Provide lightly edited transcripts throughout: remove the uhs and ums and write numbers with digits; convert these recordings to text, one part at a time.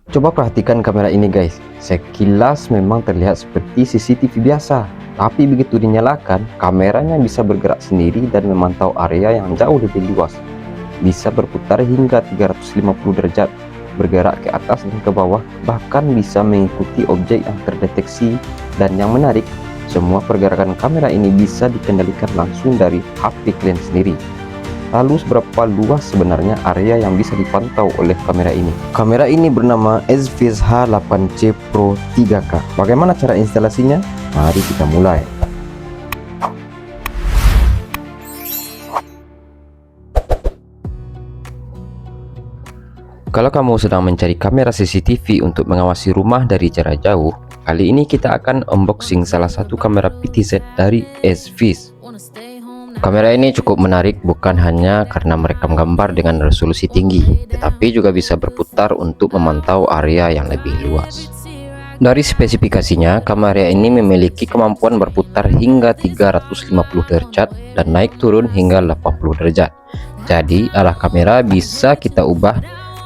Coba perhatikan kamera ini guys. Sekilas memang terlihat seperti CCTV biasa, tapi begitu dinyalakan, kameranya bisa bergerak sendiri dan memantau area yang jauh lebih luas. Bisa berputar hingga 350 derajat, bergerak ke atas dan ke bawah, bahkan bisa mengikuti objek yang terdeteksi. Dan yang menarik, semua pergerakan kamera ini bisa dikendalikan langsung dari HP kalian sendiri. Lalu seberapa luas sebenarnya area yang bisa dipantau oleh kamera ini? Kamera ini bernama ESVIS H8C Pro 3K. Bagaimana cara instalasinya? Mari kita mulai. Kalau kamu sedang mencari kamera CCTV untuk mengawasi rumah dari jarak jauh, kali ini kita akan unboxing salah satu kamera PTZ dari ESVIS. Kamera ini cukup menarik bukan hanya karena merekam gambar dengan resolusi tinggi, tetapi juga bisa berputar untuk memantau area yang lebih luas. Dari spesifikasinya, kamera ini memiliki kemampuan berputar hingga 350 derajat dan naik turun hingga 80 derajat. Jadi, arah kamera bisa kita ubah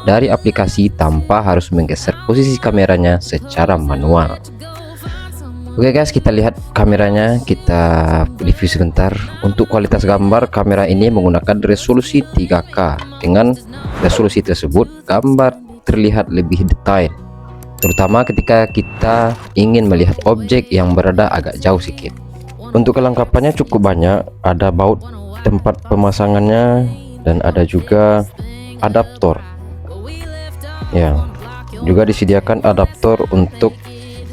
dari aplikasi tanpa harus menggeser posisi kameranya secara manual. Oke guys, kita lihat kameranya, kita review sebentar. Untuk kualitas gambar, kamera ini menggunakan resolusi 3K. Dengan resolusi tersebut, gambar terlihat lebih detail, terutama ketika kita ingin melihat objek yang berada agak jauh sedikit. Untuk kelengkapannya cukup banyak, ada baut tempat pemasangannya dan ada juga adaptor. Ya, juga disediakan adaptor untuk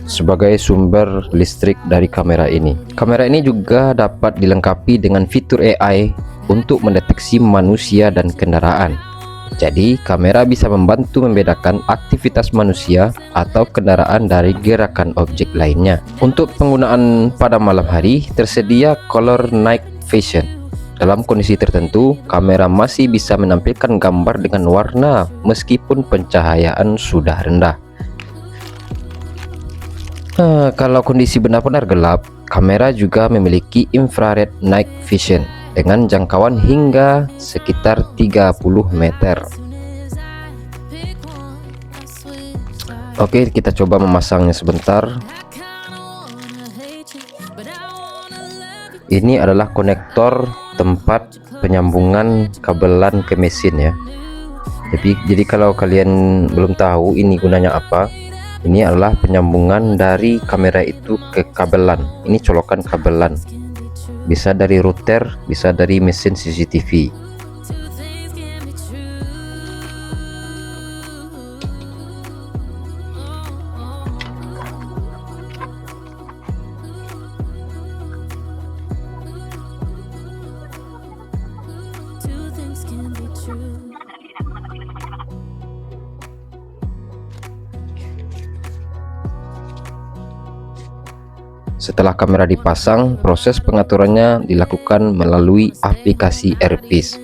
sebagai sumber listrik dari kamera ini. Kamera ini juga dapat dilengkapi dengan fitur AI untuk mendeteksi manusia dan kendaraan. Jadi, kamera bisa membantu membedakan aktivitas manusia atau kendaraan dari gerakan objek lainnya. Untuk penggunaan pada malam hari, tersedia color night vision. Dalam kondisi tertentu, kamera masih bisa menampilkan gambar dengan warna meskipun pencahayaan sudah rendah. Kalau kondisi benar-benar gelap, kamera juga memiliki infrared night vision dengan jangkauan hingga sekitar 30 meter. Oke, kita coba memasangnya sebentar. Ini adalah konektor tempat penyambungan kabelan ke mesin ya. Jadi kalau kalian belum tahu ini gunanya apa, ini adalah penyambungan dari kamera itu ke kabelan. Ini colokan kabelan, bisa dari router, bisa dari mesin CCTV. Setelah kamera dipasang, proses pengaturannya dilakukan melalui aplikasi AirPiece.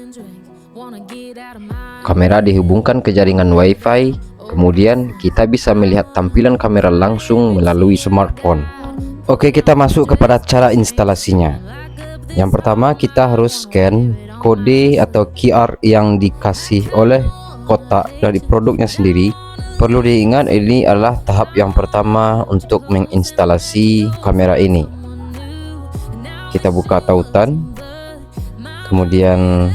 Kamera dihubungkan ke jaringan Wi-Fi, kemudian kita bisa melihat tampilan kamera langsung melalui smartphone. Oke, kita masuk kepada cara instalasinya. Yang pertama, kita harus scan kode atau QR yang dikasih oleh kotak dari produknya sendiri. Perlu diingat, ini adalah tahap yang pertama untuk menginstalasi kamera ini. Kita buka tautan, kemudian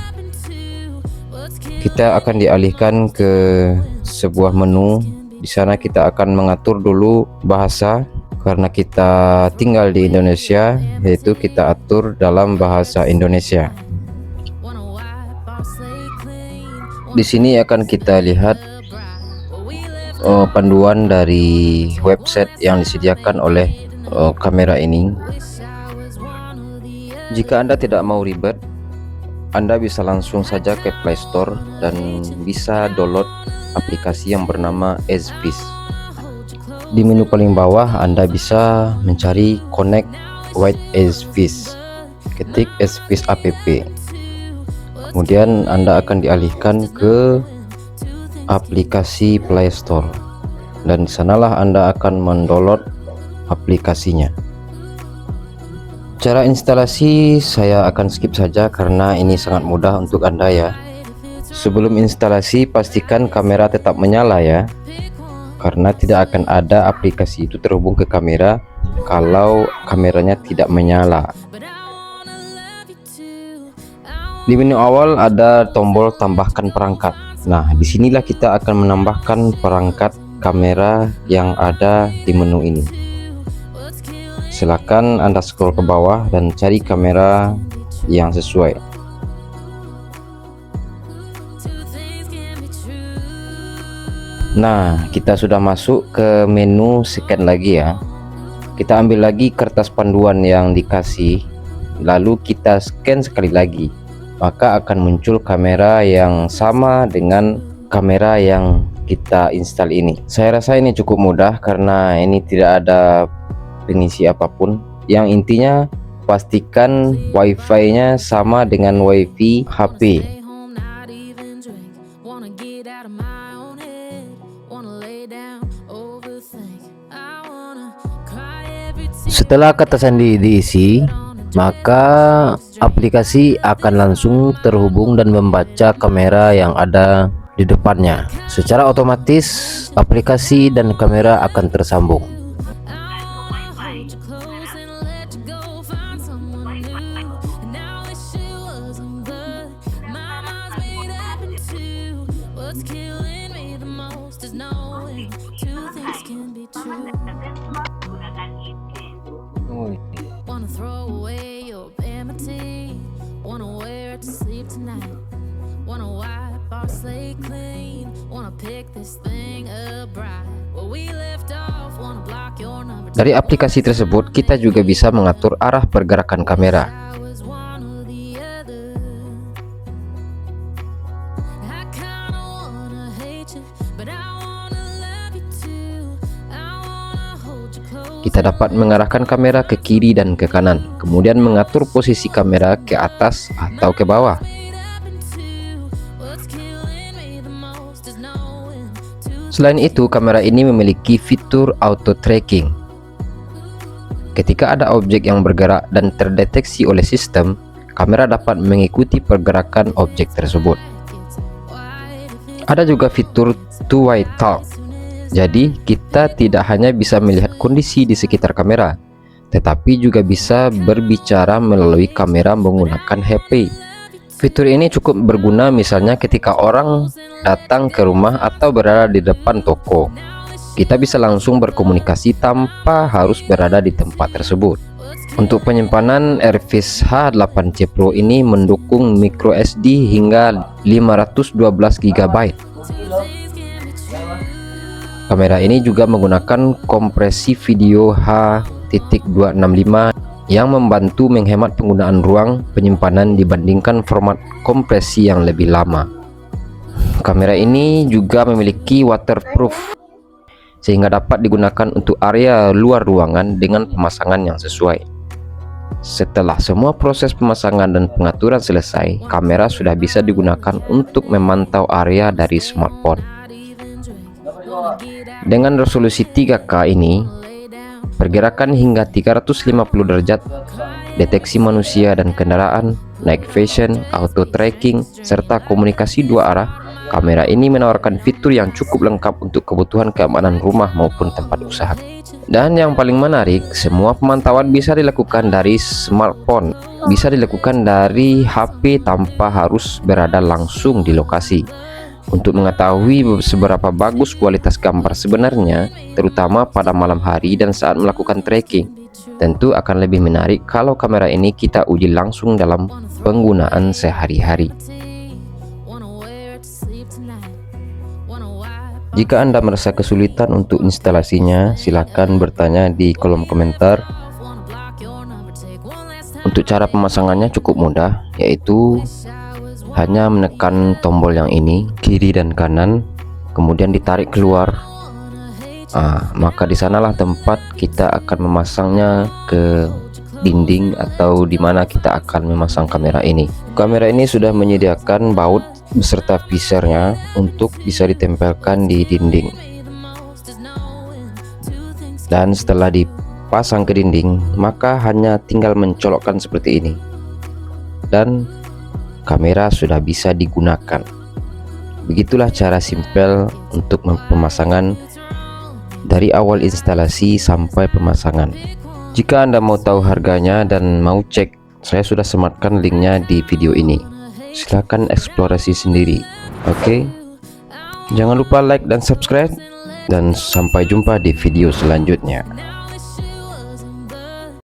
kita akan dialihkan ke sebuah menu. Di sana kita akan mengatur dulu bahasa, karena kita tinggal di Indonesia, yaitu kita atur dalam bahasa Indonesia. Di sini akan kita lihat panduan dari website yang disediakan oleh kamera ini. Jika Anda tidak mau ribet, Anda bisa langsung saja ke Play Store dan bisa download aplikasi yang bernama ESVIS. Di menu paling bawah Anda bisa mencari Connect with ESVIS. Ketik ESVIS app. Kemudian Anda akan dialihkan ke aplikasi Play Store, dan di sanalah Anda akan mendownload aplikasinya. Cara instalasi saya akan skip saja karena ini sangat mudah untuk Anda ya. Sebelum instalasi, pastikan kamera tetap menyala ya. karena tidak akan ada aplikasi itu terhubung ke kamera kalau kameranya tidak menyala. Di menu awal ada tombol tambahkan perangkat. Nah, disinilah kita akan menambahkan perangkat kamera yang ada di menu ini. Silakan Anda scroll ke bawah dan cari kamera yang sesuai. Nah, kita sudah masuk ke menu scan lagi ya. Kita ambil lagi kertas panduan yang dikasih, lalu kita scan sekali lagi, maka akan muncul kamera yang sama dengan kamera yang kita install ini. Saya rasa ini cukup mudah karena ini tidak ada pengisi apapun. Yang intinya pastikan wifi-nya sama dengan wifi HP. Setelah kata sandi diisi, maka aplikasi akan langsung terhubung dan membaca kamera yang ada di depannya. Secara otomatis aplikasi dan kamera akan tersambung. Wanna throw away your empathy, wanna wear it to sleep tonight, wanna wipe our slate clean, wanna pick this thing up right where we left off, wanna block your number. Dari aplikasi tersebut kita juga bisa mengatur arah pergerakan kamera. Kita dapat mengarahkan kamera ke kiri dan ke kanan, kemudian mengatur posisi kamera ke atas atau ke bawah. Selain itu, kamera ini memiliki fitur auto tracking. Ketika ada objek yang bergerak dan terdeteksi oleh sistem, kamera dapat mengikuti pergerakan objek tersebut. Ada juga fitur two-way talk. Jadi, kita tidak hanya bisa melihat kondisi di sekitar kamera, tetapi juga bisa berbicara melalui kamera menggunakan HP. Fitur ini cukup berguna misalnya ketika orang datang ke rumah atau berada di depan toko. Kita bisa langsung berkomunikasi tanpa harus berada di tempat tersebut. Untuk penyimpanan, Airvis H8C Pro ini mendukung microSD hingga 512 GB. Kamera ini juga menggunakan kompresi video H.265 yang membantu menghemat penggunaan ruang penyimpanan dibandingkan format kompresi yang lebih lama. Kamera ini juga memiliki waterproof sehingga dapat digunakan untuk area luar ruangan dengan pemasangan yang sesuai. Setelah semua proses pemasangan dan pengaturan selesai, kamera sudah bisa digunakan untuk memantau area dari smartphone. Dengan resolusi 3K ini, pergerakan hingga 350 derajat, deteksi manusia dan kendaraan, night vision, auto tracking, serta komunikasi dua arah, kamera ini menawarkan fitur yang cukup lengkap untuk kebutuhan keamanan rumah maupun tempat usaha. Dan yang paling menarik, semua pemantauan bisa dilakukan dari smartphone, bisa dilakukan dari HP tanpa harus berada langsung di lokasi. Untuk mengetahui seberapa bagus kualitas gambar sebenarnya, terutama pada malam hari dan saat melakukan tracking, tentu akan lebih menarik kalau kamera ini kita uji langsung dalam penggunaan sehari-hari. Jika Anda merasa kesulitan untuk instalasinya, silakan bertanya di kolom komentar. Untuk cara pemasangannya cukup mudah, yaitu hanya menekan tombol yang ini kiri dan kanan, kemudian ditarik keluar. Maka di sanalah tempat kita akan memasangnya ke dinding atau di mana kita akan memasang kamera ini. Kamera ini sudah menyediakan baut beserta visernya untuk bisa ditempelkan di dinding. Dan setelah dipasang ke dinding, maka hanya tinggal mencolokkan seperti ini. Dan kamera sudah bisa digunakan. Begitulah cara simpel untuk pemasangan dari awal instalasi sampai pemasangan. Jika Anda mau tahu harganya dan mau cek, saya sudah sematkan linknya di video ini. Silahkan eksplorasi sendiri. Oke, jangan lupa like dan subscribe, dan sampai jumpa di video selanjutnya.